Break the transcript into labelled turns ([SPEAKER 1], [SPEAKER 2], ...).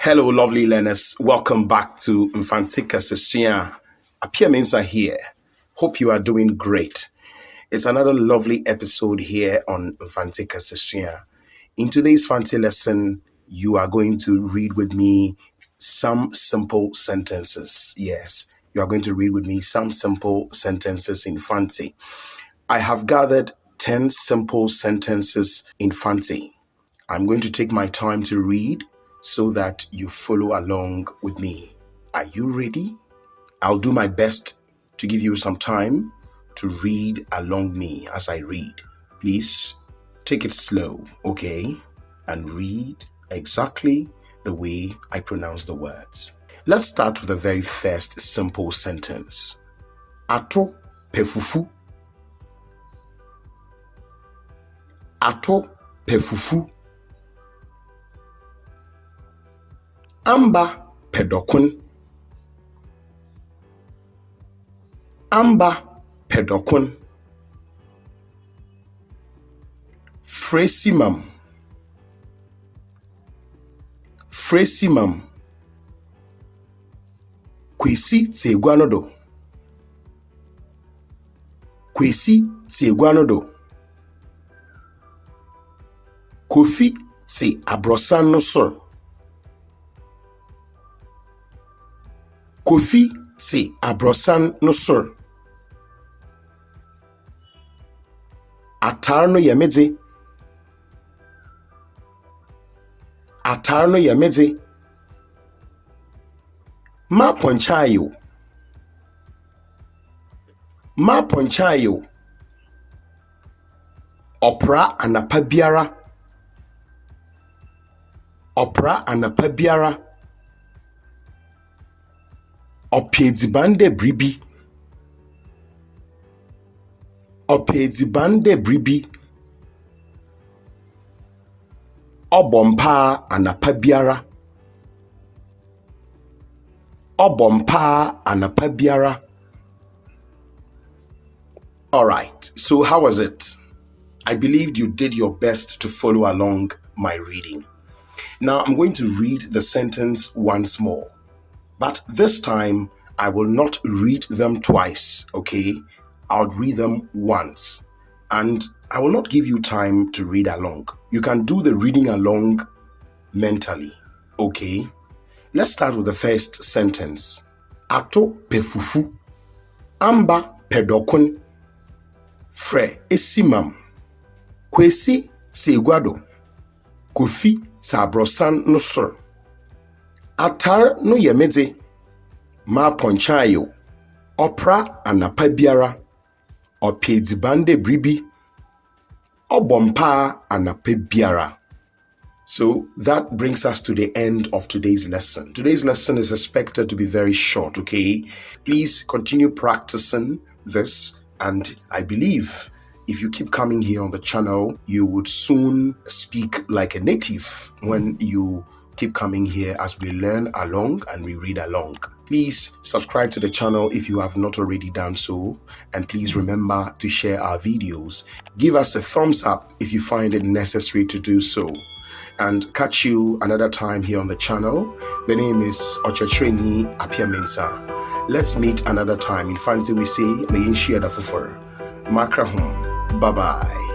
[SPEAKER 1] Hello, lovely learners. Welcome back to Fante Apia Mensa here. Hope you are doing great. It's another lovely episode here on Fante. In today's Fante lesson, you are going to read with me some simple sentences. Yes, you are going to read with me some simple sentences in Fante. I have gathered 10 simple sentences in Fante. I'm going to take my time to read so that you follow along with me. Are you ready? I'll do my best to give you some time to read along me as I read. Please take it slow, okay? And read exactly the way I pronounce the words. Let's start with the very first simple sentence. Ato pefufu. Ato pefufu. Amba pedokun. Amba pedokun. Fresimam. Fresimam. Kwesi tieguanodo. Kwesi tieguanodo. Kofi ti abrosan no sor. Kofi ti abrosan no sor. Atar no yemedze. Atar no yemedze. Ma ponchayo. Ma ponchayo. Opra anapa biara. Opra anapa biara. Opiedzibande bribi. Opiedzibande bribi. Obompa anapa biara. Obompa anapa biara. All right. So how was it? I believed you did your best to follow along my reading. Now I'm going to read the sentence once more. But this time, I will not read them twice, okay? I'll read them once. And I will not give you time to read along. You can do the reading along mentally, okay? Let's start with the first sentence. Ato pefufu. Amba pedokun. Fre esimam. Kwesi tieguado. Kofi tabrosan no sor. Atar no yemedze. Ma ponchayo. Opra anapa biara. Opiedzibande bribi. Obompa anapa biara. So that brings us to the end of today's lesson. Today's lesson is expected to be very short, okay? Please continue practicing this, and I believe if you keep coming here on the channel, you would soon speak like a native when you keep coming here as we learn along and we read along. Please subscribe to the channel if you have not already done so. And please remember to share our videos. Give us a thumbs up if you find it necessary to do so. And catch you another time here on the channel. The name is Ochechreni Apia Mensa. Let's meet another time. In Fante we say, may you share the fufer. Makra home. Bye-bye.